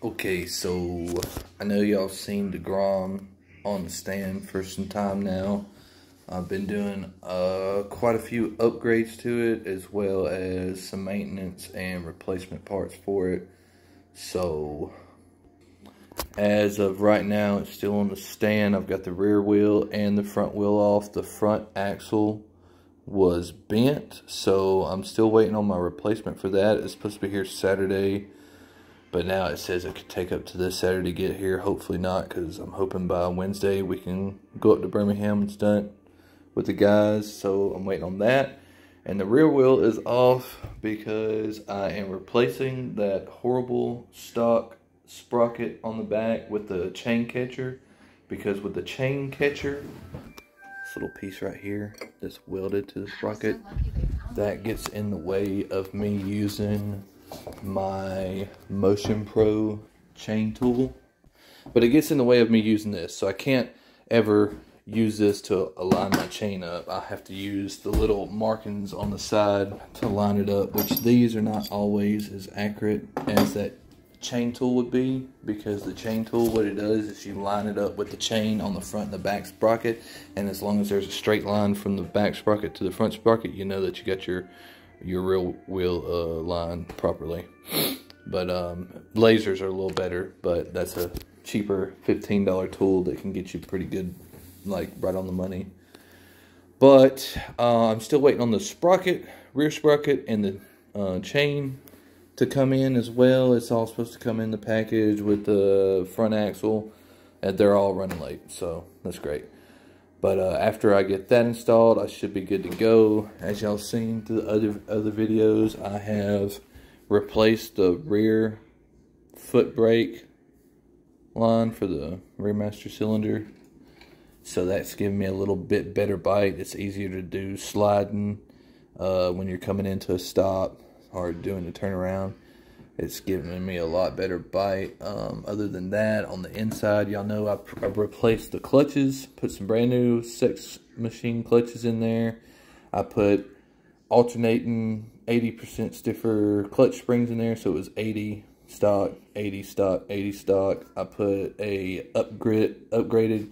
Okay, so I know y'all seen the Grom on the stand for some time now. I've been doing quite a few upgrades to it, as well as some maintenance and replacement parts for it. So as of right now, it's still on the stand. I've got the rear wheel and the front wheel off. The front axle was bent, so I'm still waiting on my replacement for that. It's supposed to be here Saturday, but now it says it could take up to this Saturday to get here. Hopefully not, because I'm hoping by Wednesday we can go up to Birmingham and stunt with the guys. So I'm waiting on that. And the rear wheel is off because I am replacing that horrible stock sprocket on the back with the chain catcher. Because with the chain catcher, this little piece right here that's welded to the sprocket, that gets in the way of me using my Motion Pro chain tool. But it gets in the way of me using this, so I can't ever use this to align my chain up. I have to use the little markings on the side to line it up, which these are not always as accurate as that chain tool would be, because the chain tool, what it does is you line it up with the chain on the front and the back sprocket, and as long as there's a straight line from the back sprocket to the front sprocket, you know that you got your real wheel line properly. But lasers are a little better, but that's a cheaper $15 tool that can get you pretty good, like right on the money. But I'm still waiting on the sprocket, rear sprocket, and the chain to come in as well. It's all supposed to come in the package with the front axle, and they're all running late, so that's great. But after I get that installed, I should be good to go. As y'all seen through the other videos, I have replaced the rear foot brake line for the rear master cylinder. So that's giving me a little bit better bite. It's easier to do sliding when you're coming into a stop or doing the turnaround. It's giving me a lot better bite. Other than that, on the inside, y'all know I've replaced the clutches, put some brand new Sex Machine clutches in there. I put alternating 80% stiffer clutch springs in there, so it was 80 stock, 80 stock, 80 stock. I put a upgraded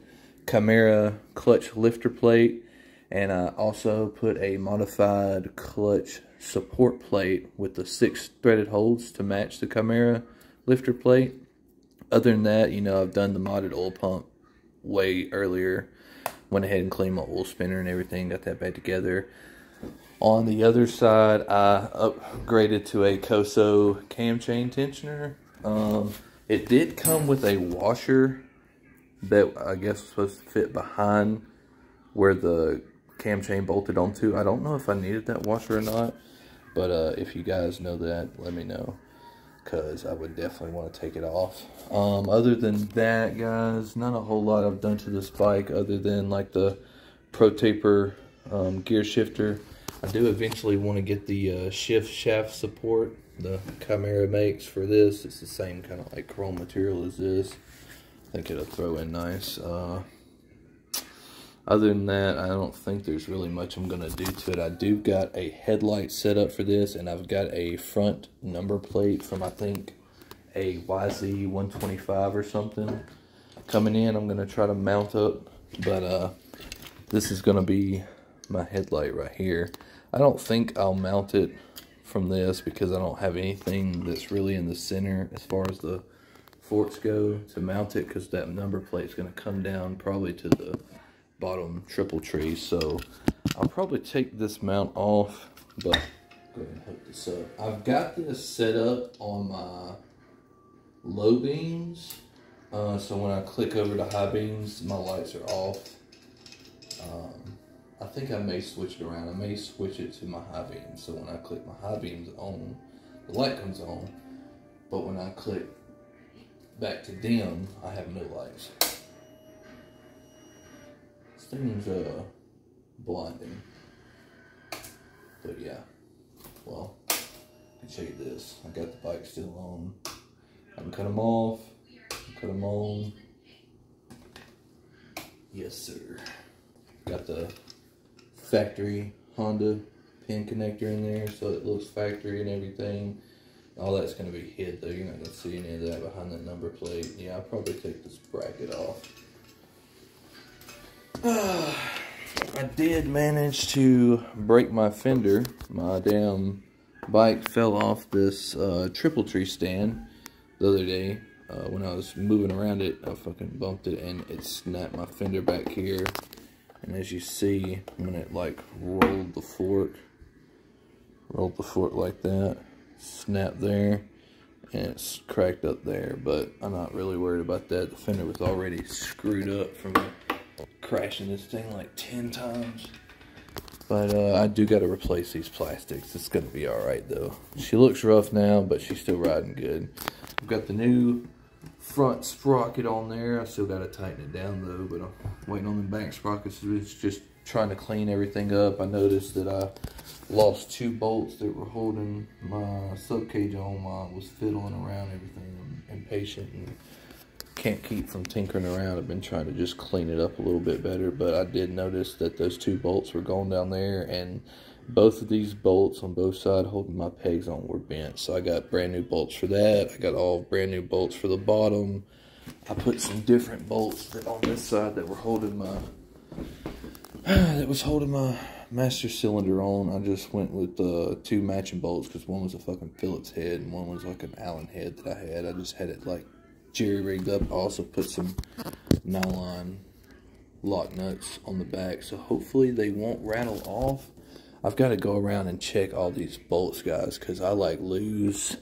Chimera clutch lifter plate, and I also put a modified clutch support plate with the 6 threaded holes to match the Chimera lifter plate. Other than that, you know, I've done the modded oil pump way earlier. Went ahead and cleaned my oil spinner and everything, got that back together. On the other side, I upgraded to a Koso cam chain tensioner. It did come with a washer that I guess was supposed to fit behind where the cam chain bolted onto. I don't know if I needed that washer or not, but if you guys know that, let me know, because I would definitely want to take it off. Other than that, guys, not a whole lot I've done to this bike other than like the Pro Taper gear shifter. I do eventually want to get the shift shaft support the Chimera makes for this. It's the same kind of like chrome material as this. I think it'll throw in nice. Other than that, I don't think there's really much I'm going to do to it. I do got a headlight set up for this, and I've got a front number plate from, I think, a YZ125 or something coming in. I'm going to try to mount up, but this is going to be my headlight right here. I don't think I'll mount it from this because I don't have anything that's really in the center as far as the forks go to mount it, because that number plate is going to come down probably to the bottom triple tree. So I'll probably take this mount off, but go ahead and hook this up. I've got this set up on my low beams, so when I click over to high beams, my lights are off. I think I may switch it around. I may switch it to my high beams, so when I click my high beams on, the light comes on, but when I click back to dim, I have no lights. This thing's blinding. But yeah, well, I can show you this. I got the bike still on. I can cut them off, cut them on. Yes, sir. Got the factory Honda pin connector in there, so it looks factory and everything. All that's going to be hid though. You're not going to see any of that behind that number plate. Yeah, I'll probably take this bracket off. I did manage to break my fender. My damn bike fell off this triple tree stand the other day. When I was moving around it, I fucking bumped it and it snapped my fender back here. And as you see, when it like rolled the fork like that, snapped there, and it's cracked up there. But I'm not really worried about that. The fender was already screwed up from crashing this thing like 10 times. But I do got to replace these plastics. It's going to be alright though. She looks rough now, but she's still riding good. I've got the new front sprocket on there. I still got to tighten it down though, but I'm waiting on the back sprockets. It's just trying to clean everything up. I noticed that I lost 2 bolts that were holding my sub cage on while I was fiddling around everything. I'm impatient and can't keep from tinkering around. I've been trying to just clean it up a little bit better, but I did notice that those 2 bolts were going down there, and both of these bolts on both sides holding my pegs on were bent. So I got brand new bolts for that. I got all brand new bolts for the bottom. I put some different bolts that on this side that were holding my master cylinder on. I just went with 2 matching bolts because one was a fucking Phillips head and one was like an Allen head that I had. I just had it like jerry rigged up. I also put some nylon lock nuts on the back, so hopefully they won't rattle off. I've got to go around and check all these bolts, guys, because I like lose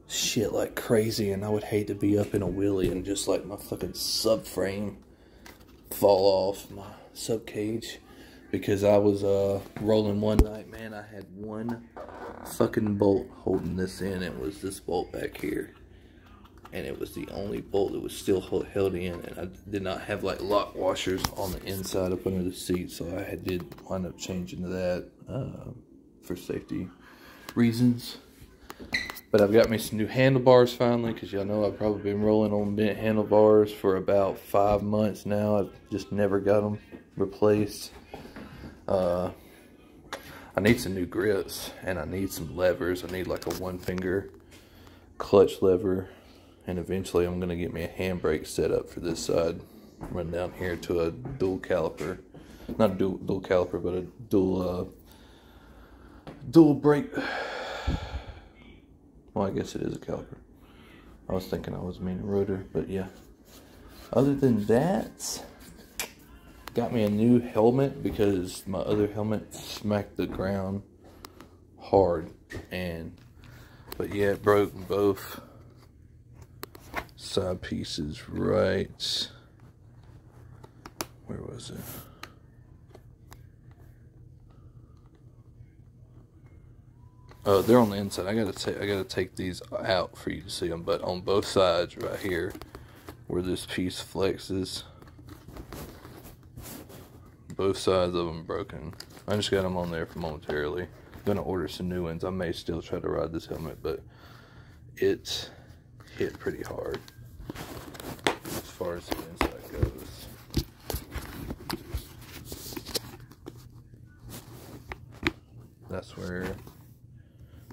shit like crazy, and I would hate to be up in a wheelie and just like my fucking subframe fall off my sub cage. Because I was rolling one night, man, I had one fucking bolt holding this in. It was this bolt back here, and it was the only bolt that was still held in, and I did not have like lock washers on the inside up under the seat, so I did wind up changing to that for safety reasons. But I've got me some new handlebars finally, because y'all know I've probably been rolling on bent handlebars for about 5 months now. I've just never got them replaced. I need some new grips, and I need some levers. I need like a 1-finger clutch lever, and eventually I'm going to get me a handbrake set up for this side. Run down here to a dual caliper. Not a dual caliper, but a dual brake. Well, I guess it is a caliper. I was thinking I was meaning rotor, but yeah. Other than that, got me a new helmet because my other helmet smacked the ground hard, but yeah, it broke both side pieces right. Where was it? Oh, they're on the inside. I gotta take these out for you to see them. But on both sides, right here, where this piece flexes, both sides of them broken. I just got them on there for momentarily. I'm gonna order some new ones. I may still try to ride this helmet, but it hit pretty hard as far as the inside goes.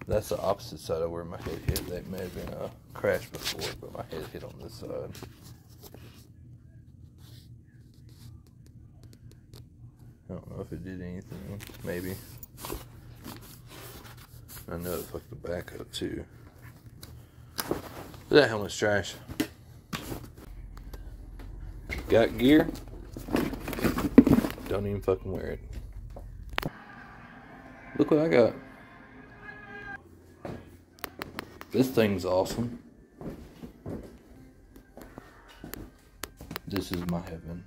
That's the opposite side of where my head hit. That may have been a crash before, but my head hit on this side. I don't know if it did anything. Maybe. I know it fucked the back up too. But that helmet's trash. Got gear. Don't even fucking wear it. Look what I got. This thing's awesome. This is my heaven.